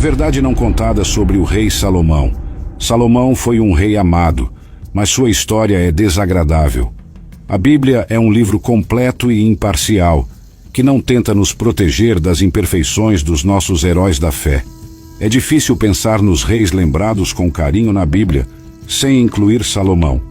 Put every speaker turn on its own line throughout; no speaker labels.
verdade não contada sobre o rei Salomão. Salomão foi um rei amado, mas sua história é desagradável. A Bíblia é um livro completo e imparcial, que não tenta nos proteger das imperfeições dos nossos heróis da fé. É difícil pensar nos reis lembrados com carinho na Bíblia, sem incluir Salomão.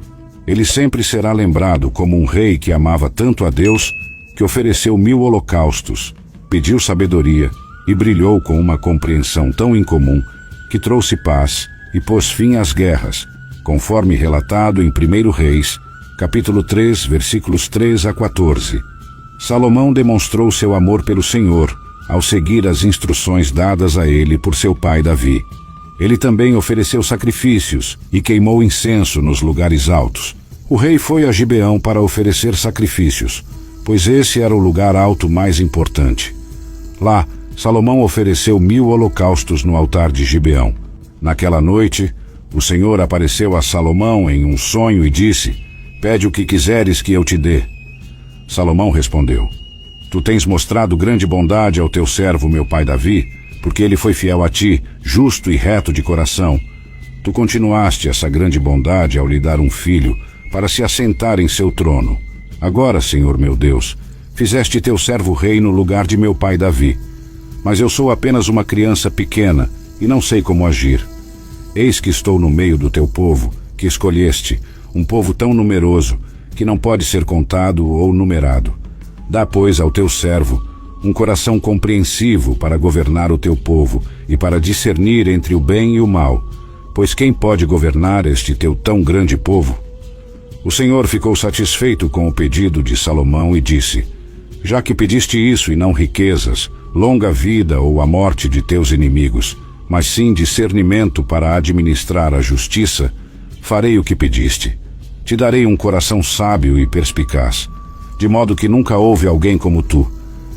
Ele sempre será lembrado como um rei que amava tanto a Deus, que ofereceu 1000 holocaustos, pediu sabedoria e brilhou com uma compreensão tão incomum que trouxe paz e pôs fim às guerras, conforme relatado em 1 Reis, capítulo 3, versículos 3 a 14. Salomão demonstrou seu amor pelo Senhor ao seguir as instruções dadas a ele por seu pai Davi. Ele também ofereceu sacrifícios e queimou incenso nos lugares altos. O rei foi a Gibeão para oferecer sacrifícios, pois esse era o lugar alto mais importante. Lá, Salomão ofereceu 1000 holocaustos no altar de Gibeão. Naquela noite, o Senhor apareceu a Salomão em um sonho e disse: "Pede o que quiseres que eu te dê." Salomão respondeu: "Tu tens mostrado grande bondade ao teu servo meu pai Davi, porque ele foi fiel a ti, justo e reto de coração. Tu continuaste essa grande bondade ao lhe dar um filho, para se assentar em seu trono. Agora, Senhor meu Deus, fizeste teu servo rei no lugar de meu pai Davi. Mas eu sou apenas uma criança pequena e não sei como agir. Eis que estou no meio do teu povo, que escolheste, um povo tão numeroso, que não pode ser contado ou numerado. Dá, pois, ao teu servo um coração compreensivo para governar o teu povo e para discernir entre o bem e o mal, pois quem pode governar este teu tão grande povo?" O Senhor ficou satisfeito com o pedido de Salomão e disse: "Já que pediste isso e não riquezas, longa vida ou a morte de teus inimigos, mas sim discernimento para administrar a justiça, farei o que pediste. Te darei um coração sábio e perspicaz, de modo que nunca houve alguém como tu,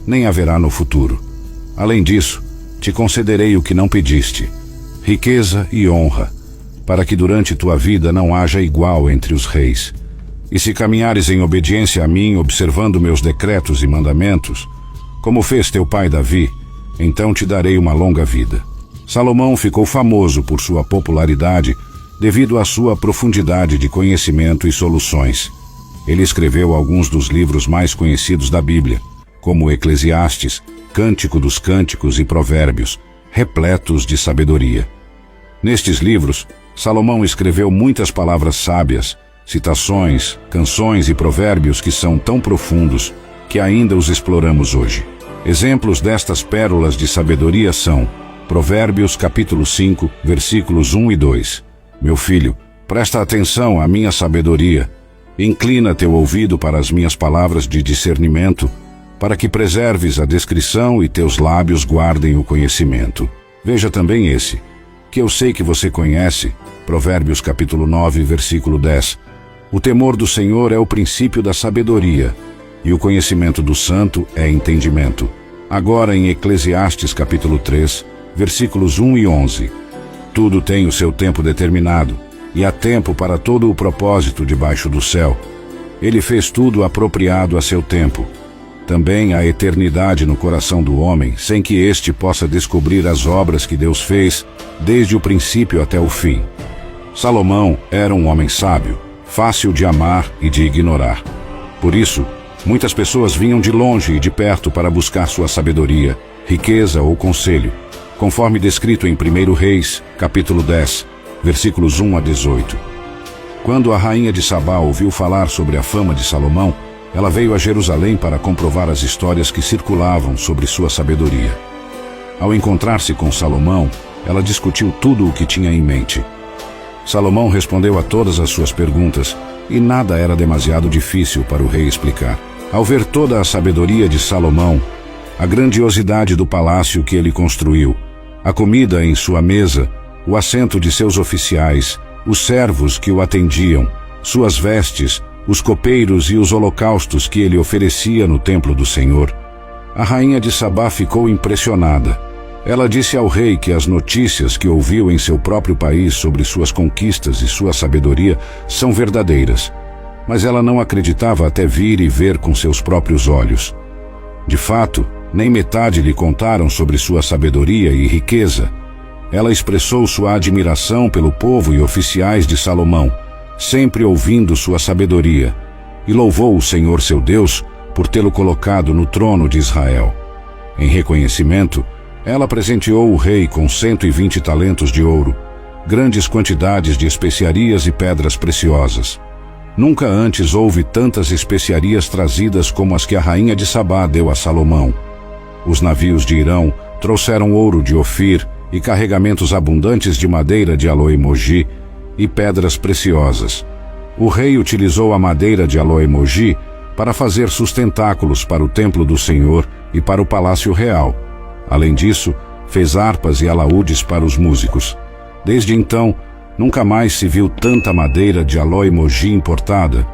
nem haverá no futuro. Além disso, te concederei o que não pediste, riqueza e honra, para que durante tua vida não haja igual entre os reis. E se caminhares em obediência a mim, observando meus decretos e mandamentos, como fez teu pai Davi, então te darei uma longa vida." Salomão ficou famoso por sua popularidade devido à sua profundidade de conhecimento e soluções. Ele escreveu alguns dos livros mais conhecidos da Bíblia, como Eclesiastes, Cântico dos Cânticos e Provérbios, repletos de sabedoria. Nestes livros, Salomão escreveu muitas palavras sábias, citações, canções e provérbios que são tão profundos que ainda os exploramos hoje. Exemplos destas pérolas de sabedoria são Provérbios capítulo 5, versículos 1 e 2. "Meu filho, presta atenção à minha sabedoria. Inclina teu ouvido para as minhas palavras de discernimento, para que preserves a descrição e teus lábios guardem o conhecimento." Veja também esse, que eu sei que você conhece, Provérbios capítulo 9, versículo 10. "O temor do Senhor é o princípio da sabedoria, e o conhecimento do santo é entendimento." Agora em Eclesiastes capítulo 3, versículos 1 e 11. "Tudo tem o seu tempo determinado, e há tempo para todo o propósito debaixo do céu. Ele fez tudo apropriado a seu tempo. Também há eternidade no coração do homem, sem que este possa descobrir as obras que Deus fez, desde o princípio até o fim." Salomão era um homem sábio, fácil de amar e de ignorar. Por isso, muitas pessoas vinham de longe e de perto para buscar sua sabedoria, riqueza ou conselho, conforme descrito em 1 Reis, capítulo 10, versículos 1 a 18. Quando a rainha de Sabá ouviu falar sobre a fama de Salomão, ela veio a Jerusalém para comprovar as histórias que circulavam sobre sua sabedoria. Ao encontrar-se com Salomão, ela discutiu tudo o que tinha em mente. Salomão respondeu a todas as suas perguntas, e nada era demasiado difícil para o rei explicar. Ao ver toda a sabedoria de Salomão, a grandiosidade do palácio que ele construiu, a comida em sua mesa, o assento de seus oficiais, os servos que o atendiam, suas vestes, os copeiros e os holocaustos que ele oferecia no templo do Senhor, a rainha de Sabá ficou impressionada. Ela disse ao rei que as notícias que ouviu em seu próprio país sobre suas conquistas e sua sabedoria são verdadeiras, mas ela não acreditava até vir e ver com seus próprios olhos. De fato, nem metade lhe contaram sobre sua sabedoria e riqueza. ela expressou sua admiração pelo povo e oficiais de Salomão, sempre ouvindo sua sabedoria, e louvou o Senhor seu Deus por tê-lo colocado no trono de Israel. Em reconhecimento, ela presenteou o rei com 120 talentos de ouro, grandes quantidades de especiarias e pedras preciosas. Nunca antes houve tantas especiarias trazidas como as que a rainha de Sabá deu a Salomão. Os navios de Irão trouxeram ouro de Ofir e carregamentos abundantes de madeira de aloe moji e pedras preciosas. O rei utilizou a madeira de aloe moji para fazer sustentáculos para o templo do Senhor e para o palácio real. Além disso, fez harpas e alaúdes para os músicos. Desde então, nunca mais se viu tanta madeira de aloe moji importada.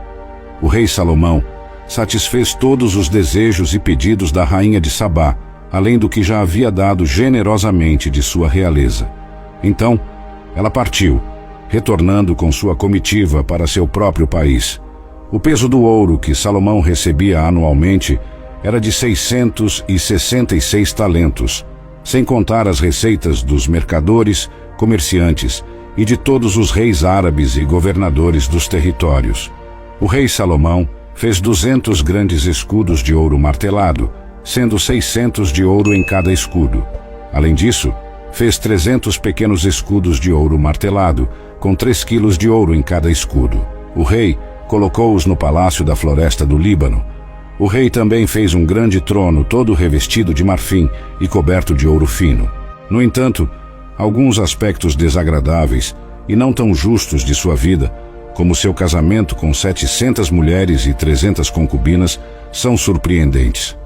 O rei Salomão satisfez todos os desejos e pedidos da rainha de Sabá, além do que já havia dado generosamente de sua realeza. Então, ela partiu, retornando com sua comitiva para seu próprio país. O peso do ouro que Salomão recebia anualmente era de 666 talentos, sem contar as receitas dos mercadores, comerciantes e de todos os reis árabes e governadores dos territórios. O rei Salomão fez 200 grandes escudos de ouro martelado, sendo 600 de ouro em cada escudo. Além disso, fez 300 pequenos escudos de ouro martelado, com 3 quilos de ouro em cada escudo. O rei colocou-os no palácio da floresta do Líbano. O rei também fez um grande trono todo revestido de marfim e coberto de ouro fino. No entanto, alguns aspectos desagradáveis e não tão justos de sua vida, como seu casamento com 700 mulheres e 300 concubinas, são surpreendentes.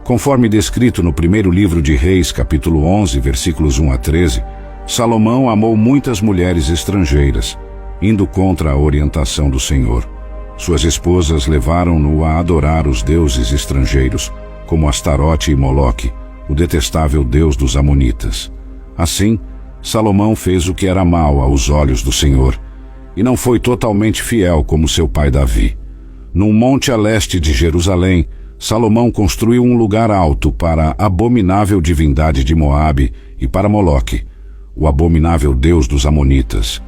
Conforme descrito no primeiro livro de Reis, capítulo 11, versículos 1 a 13, Salomão amou muitas mulheres estrangeiras, indo contra a orientação do Senhor. Suas esposas levaram-no a adorar os deuses estrangeiros, como Astarote e Moloque, o detestável deus dos Amonitas. Assim, Salomão fez o que era mal aos olhos do Senhor, e não foi totalmente fiel como seu pai Davi. Num monte a leste de Jerusalém, Salomão construiu um lugar alto para a abominável divindade de Moabe e para Moloque, o abominável deus dos Amonitas.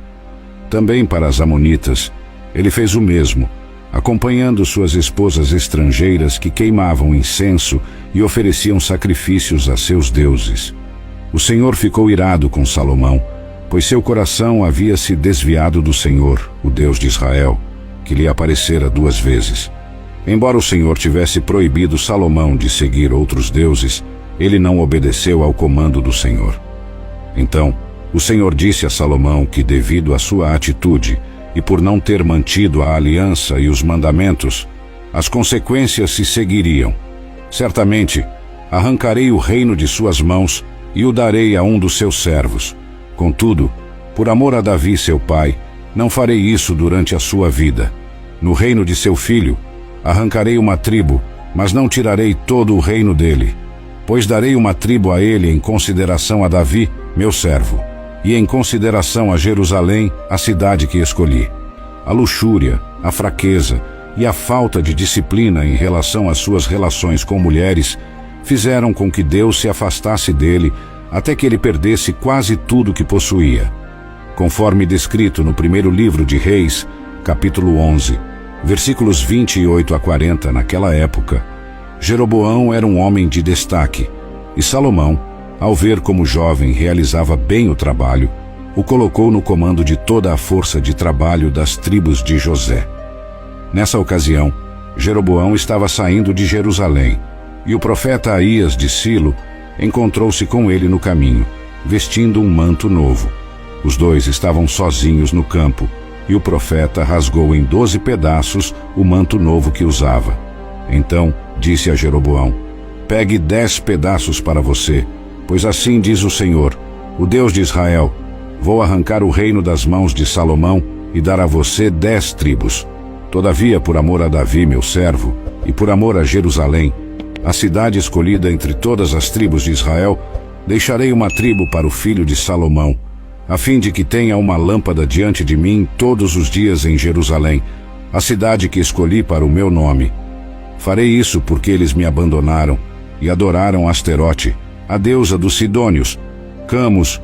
Também para as Amonitas, ele fez o mesmo, acompanhando suas esposas estrangeiras que queimavam incenso e ofereciam sacrifícios a seus deuses. O Senhor ficou irado com Salomão, pois seu coração havia se desviado do Senhor, o Deus de Israel, que lhe aparecera 2 vezes. Embora o Senhor tivesse proibido Salomão de seguir outros deuses, ele não obedeceu ao comando do Senhor. Então, o Senhor disse a Salomão que, devido à sua atitude e por não ter mantido a aliança e os mandamentos, as consequências se seguiriam. Certamente, arrancarei o reino de suas mãos e o darei a um dos seus servos. Contudo, por amor a Davi, seu pai, não farei isso durante a sua vida. No reino de seu filho, arrancarei uma tribo, mas não tirarei todo o reino dele, pois darei uma tribo a ele em consideração a Davi, meu servo, e em consideração a Jerusalém, a cidade que escolhi. A luxúria, a fraqueza e a falta de disciplina em relação às suas relações com mulheres fizeram com que Deus se afastasse dele até que ele perdesse quase tudo que possuía. Conforme descrito no primeiro livro de Reis, capítulo 11, versículos 28 a 40, naquela época, Jeroboão era um homem de destaque, e Salomão, ao ver como o jovem realizava bem o trabalho, o colocou no comando de toda a força de trabalho das tribos de José. Nessa ocasião, Jeroboão estava saindo de Jerusalém, e o profeta Aías de Silo encontrou-se com ele no caminho, vestindo um manto novo. Os dois estavam sozinhos no campo, e o profeta rasgou em 12 pedaços o manto novo que usava. Então disse a Jeroboão: pegue 10 pedaços para você, pois assim diz o Senhor, o Deus de Israel: vou arrancar o reino das mãos de Salomão e dar a você 10 tribos. Todavia, por amor a Davi, meu servo, e por amor a Jerusalém, a cidade escolhida entre todas as tribos de Israel, deixarei uma tribo para o filho de Salomão, a fim de que tenha uma lâmpada diante de mim todos os dias em Jerusalém, a cidade que escolhi para o meu nome. Farei isso porque eles me abandonaram e adoraram Asterote, a deusa dos Sidônios, Camus